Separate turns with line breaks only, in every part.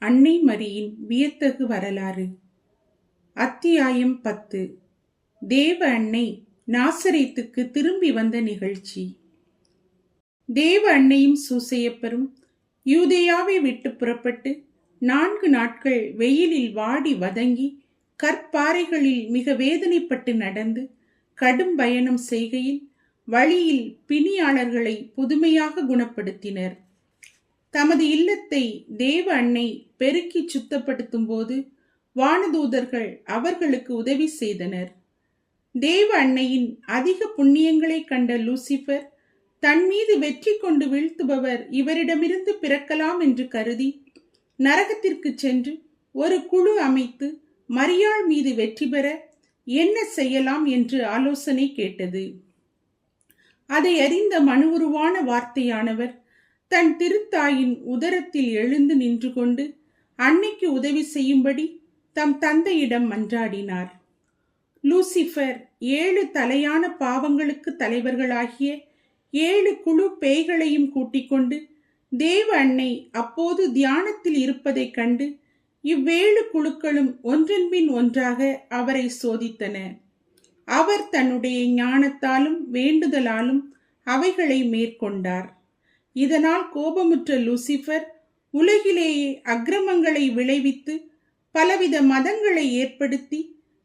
அன்னை மரியின் வியத்தகு வரலாறு. அத்தியாயம் 10. தேவ அன்னை நாசரேத்துக்கு திரும்பி வந்த நிகழ்ச்சி. தேவ அன்னையும் சூசையப்பரும் யூதேயாவை விட்டு புறப்பட்டு 4 நாட்கள் வெயிலில் வாடி வதங்கி கற்பாறைகளில் மிக வேதனைப்பட்டு நடந்து கடும் பயணம் செய்கையில் வழியில் பிணியாளர்களை புதுமையாக குணப்படுத்தினர். தமது இல்லத்தை தேவ அன்னை பெருக்கி சுத்தப்படுத்தும் போது வானதூதர்கள் அவர்களுக்கு உதவி செய்தனர். தேவ அன்னையின் அதிக புண்ணியங்களை கண்ட லூசிபர் தன் மீது வெற்றி கொண்டு வீழ்த்துபவர் இவரிடமிருந்து பிறக்கலாம் என்று கருதி நரகத்திற்கு சென்று ஒரு குழு அமைத்து மரியாள் மீது வெற்றி பெற என்ன செய்யலாம் என்று ஆலோசனை கேட்டது. அதை அறிந்த மனுவுருவான வார்த்தையானவர் தன் திருத்தாயின் உதரத்தில் எழுந்து நின்று கொண்டு அன்னைக்கு உதவி செய்யும்படி தம் தந்தையிடம் மன்றாடினார். லூசிபர் 7 தலையான பாவங்களுக்கு தலைவர்களாகிய 7 குழு பேய்களையும் கூட்டிக் கொண்டு தேவ அன்னை அப்போது தியானத்தில் இருப்பதைக் கண்டு இவ்7 குழுக்களும் ஒன்றன்பின் ஒன்றாக அவரை சோதித்தன. அவர் தன்னுடைய ஞானத்தாலும் வேண்டுதலாலும் அவைகளை மேற்கொண்டார். இதனால் கோபமுற்ற லூசிபர் உலகிலேயே அக்கிரமங்களை விளைவித்து பலவித மதங்களை ஏற்படுத்தி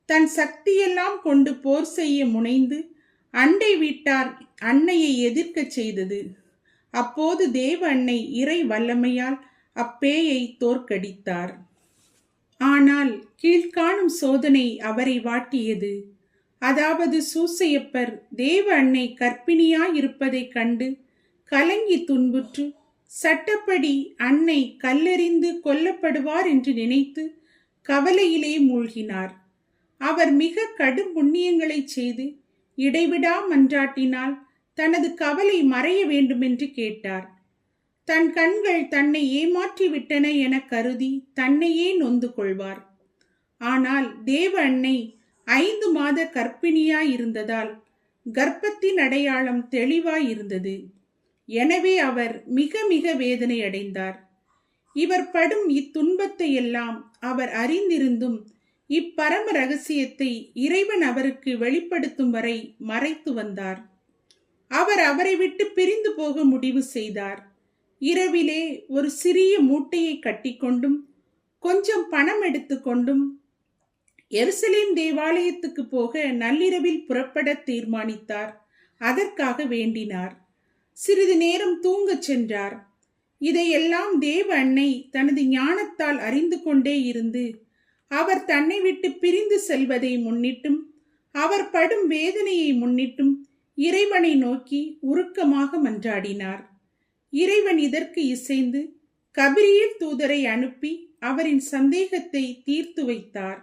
தன் சக்தியெல்லாம் கொண்டு போர் செய்ய முனைந்து அண்டை வீட்டார் அன்னையை எதிர்க்க செய்தது. அப்போது தேவ அன்னை இறை வல்லமையால் அப்பேயை தோற்கடித்தார். ஆனால் கீழ்காணும் சோதனை அவரை வாட்டியது. அதாவது சூசையப்பர் தேவ அன்னை கர்ப்பிணியாயிருப்பதைக் கண்டு கலங்கி துன்புற்று சட்டப்படி அன்னை கல்லெறிந்து கொல்லப்படுவார் என்று நினைத்து கவலையிலே மூழ்கினார். அவர் மிக கடும் புண்ணியங்களை செய்து இடைவிடா மன்றாட்டினால் தனது கவலை மறைய வேண்டுமென்று கேட்டார். தன் கண்கள் தன்னை ஏமாற்றி விட்டன என கருதி தன்னையே நொந்து கொள்வார். ஆனால் தேவ அன்னை 5 மாத கர்ப்பிணியாயிருந்ததால் கர்ப்பத்தின் அடையாளம் தெளிவாயிருந்தது. எனவே அவர் மிக மிக வேதனை அடைந்தார். இவர் படும் இத்துன்பத்தை எல்லாம் அவர் அறிந்திருந்தும் இப்பரம ரகசியத்தை இறைவன் அவருக்கு வெளிப்படுத்தும் வரை மறைத்து வந்தார். அவர் அவரை விட்டு பிரிந்து போக முடிவு செய்தார். இரவிலே ஒரு சிறிய மூட்டையை கட்டிக்கொண்டும் கொஞ்சம் பணம் எடுத்துக்கொண்டும் எருசலேம் தேவாலயத்துக்கு போக நள்ளிரவில் புறப்பட தீர்மானித்தார். அதற்காக வேண்டினார். சிறிது நேரம் தூங்கச் சென்றார். இதையெல்லாம் தேவ அன்னை தனது ஞானத்தால் அறிந்து கொண்டே இருந்து அவர் தன்னை விட்டு பிரிந்து செல்வதை முன்னிட்டும் அவர் படும் வேதனையை முன்னிட்டும் இறைவனை நோக்கி உருக்கமாக மன்றாடினார். இறைவன் இதற்கு இசைந்து கபிரியேல் தூதரை அனுப்பி அவரின் சந்தேகத்தை தீர்த்து வைத்தார்.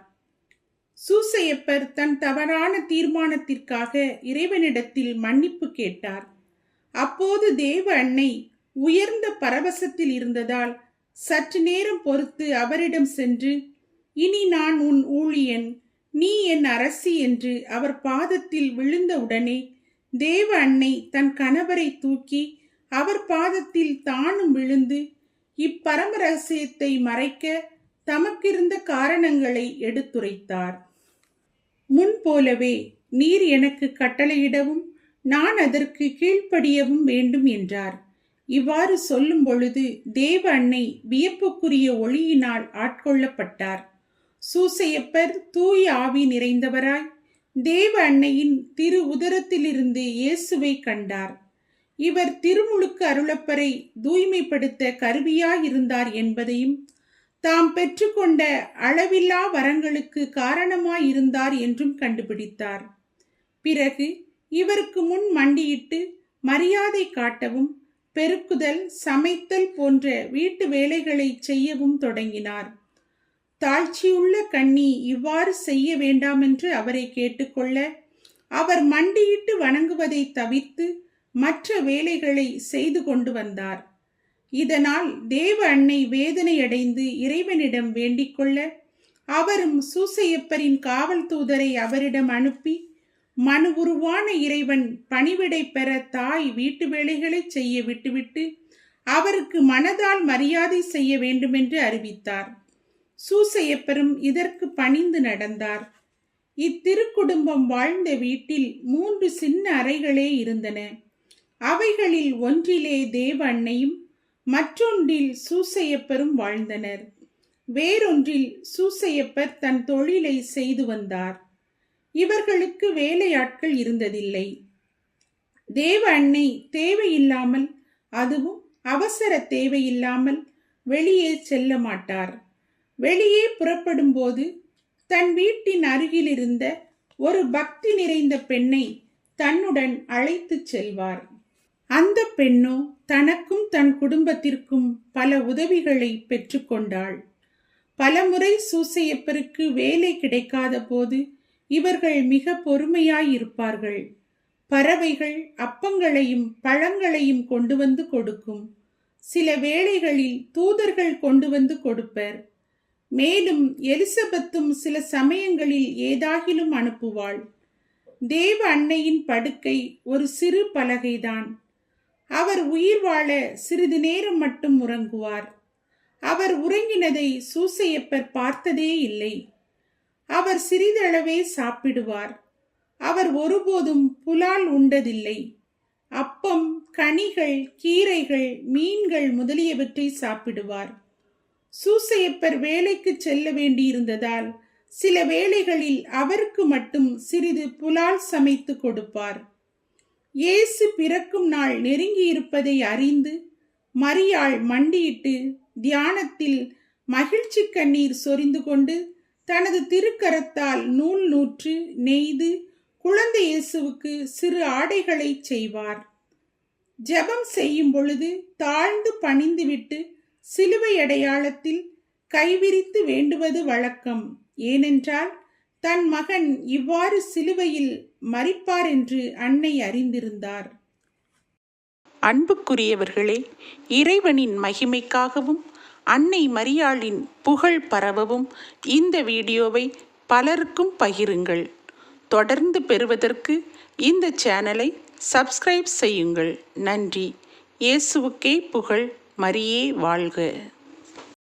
சூசையப்பர் தன் தவறான தீர்மானத்திற்காக இறைவனிடத்தில் மன்னிப்பு கேட்டார். அப்போது தேவ அன்னை உயர்ந்த பரவசத்தில் இருந்ததால் சற்று நேரம் பொறுத்து அவரிடம் சென்று, இனி நான் உன் ஊழியன், நீ என் அரசி என்று அவர் பாதத்தில் விழுந்தவுடனே தேவ அன்னை தன் கணவரை தூக்கி அவர் பாதத்தில் தானும் விழுந்து இப்பரம ரகசியத்தை மறைக்க தமக்கிருந்த காரணங்களை எடுத்துரைத்தார். முன்போலவே நீர் எனக்கு கட்டளையிடவும் நான் அதற்கு கீழ்ப்படியவும் வேண்டும் என்றார். இவ்வாறு சொல்லும் பொழுது தேவ அன்னை வியப்புக்குரிய ஒளியினால் ஆட்கொள்ளப்பட்டார். சூசையப்பர் தூய ஆவி நிறைந்தவராய் தேவ அன்னையின் திரு உதரத்திலிருந்து இயேசுவை கண்டார். இவர் திருமுழுக்கு அருளப்பரை தூய்மைப்படுத்த கருவியாயிருந்தார் என்பதையும் தாம் பெற்றுக்கொண்ட அளவில்லா வரங்களுக்கு காரணமாயிருந்தார் என்றும் கண்டுபிடித்தார். பிறகு இவருக்கு முன் மண்டியிட்டு மரியாதை காட்டவும் பெருக்குதல், சமைத்தல் போன்ற வீட்டு வேலைகளை செய்யவும் தொடங்கினார். தாழ்ச்சியுள்ள கன்னி இவ்வாறு செய்ய வேண்டாமென்று அவரை கேட்டுக்கொள்ள, அவர் மண்டியிட்டு வணங்குவதை தவிர்த்து மற்ற வேலைகளை செய்து கொண்டு வந்தார். இதனால் தேவ அன்னை வேதனையடைந்து இறைவனிடம் வேண்டிக்கொள்ள, அவரும் சூசையப்பரின் காவல் தூதரை அவரிடம் அனுப்பி, மனு உருவான இறைவன் பணிவிடை பெற தாய் வீட்டு வேலைகளை செய்ய விட்டுவிட்டு அவருக்கு மனதால் மரியாதை செய்ய வேண்டுமென்று அறிவித்தார். சூசையப்பரும் இதற்கு பணிந்து நடந்தார். இத்திருக்குடும்பம் வாழ்ந்த வீட்டில் 3 சின்ன அறைகளே இருந்தன. அவைகளில் ஒன்றிலே தேவ அன்னையும் மற்றொன்றில் சூசையப்பரும் வாழ்ந்தனர். வேறொன்றில் சூசையப்பர் தன் தொழிலை செய்து வந்தார். இவர்களுக்கு வேலையாட்கள் இருந்ததில்லை. தேவ அன்னை தேவையில்லாமல், அதுவும் அவசர தேவையில்லாமல் வெளியே செல்ல மாட்டார். வெளியே புறப்படும் போது தன் வீட்டின் அருகில் இருந்த ஒரு பக்தி நிறைந்த பெண்ணை தன்னுடன் அழைத்து செல்வார். அந்த பெண்ணோ தனக்கும் தன் குடும்பத்திற்கும் பல உதவிகளை பெற்றுக்கொண்டாள். பலமுறை சூசையப்பருக்கு வேலை கிடைக்காத போது இவர்கள் மிக பொறுமையாயிருப்பார்கள். பறவைகள் அப்பங்களையும் பழங்களையும் கொண்டு வந்து கொடுக்கும். சில வேளைகளில் தூதர்கள் கொண்டு வந்து கொடுப்பர். மேலும் எலிசபெத்தும் சில சமயங்களில் ஏதாகிலும் அனுப்புவாள். தேவ அன்னையின் படுக்கை ஒரு சிறு பலகைதான். அவர் உயிர் வாழ சிறிது நேரம் மட்டும் உறங்குவார். அவர் உறங்கினதை சூசையப்பர் பார்த்ததே இல்லை. அவர் சிறிதளவே சாப்பிடுவார். அவர் ஒருபோதும் புலால் உண்டதில்லை. அப்பம், கனிகள், கீரைகள், மீன்கள் முதலியவற்றை சாப்பிடுவார். சூசையப்பர் வேலைக்கு செல்ல வேண்டியிருந்ததால் சில வேளைகளில் அவருக்கு மட்டும் சிறிது புலால் சமைத்து கொடுப்பார். இயேசு பிறக்கும் நாள் நெருங்கியிருப்பதை அறிந்து மரியாள் மண்டியிட்டு தியானத்தில் மகிழ்ச்சி கண்ணீர் சொரிந்து கொண்டு தனது திருக்கரத்தால் நூல் நூற்று நெய்து குழந்தை இயேசுவுக்கு சிறு ஆடைகளை செய்வார். ஜெபம் செய்யும் பொழுது தாழ்ந்து பணிந்துவிட்டு சிலுவை அடையாளத்தில் கைவிரித்து வேண்டுவது வழக்கம். ஏனென்றால் தன் மகன் இவ்வாறு சிலுவையில் மரிப்பார் என்று அன்னை அறிந்திருந்தார்.
அன்புக்குரியவர்களே, இறைவனின் மகிமைக்காகவும் அன்னை மரியாளின் புகழ் பரவவும் இந்த வீடியோவை பலருக்கும் பகிருங்கள். தொடர்ந்து பெறுவதற்கு இந்த சேனலை சப்ஸ்கிரைப் செய்யுங்கள். நன்றி. இயேசுவுக்கே புகழ். மரியே வாழ்க.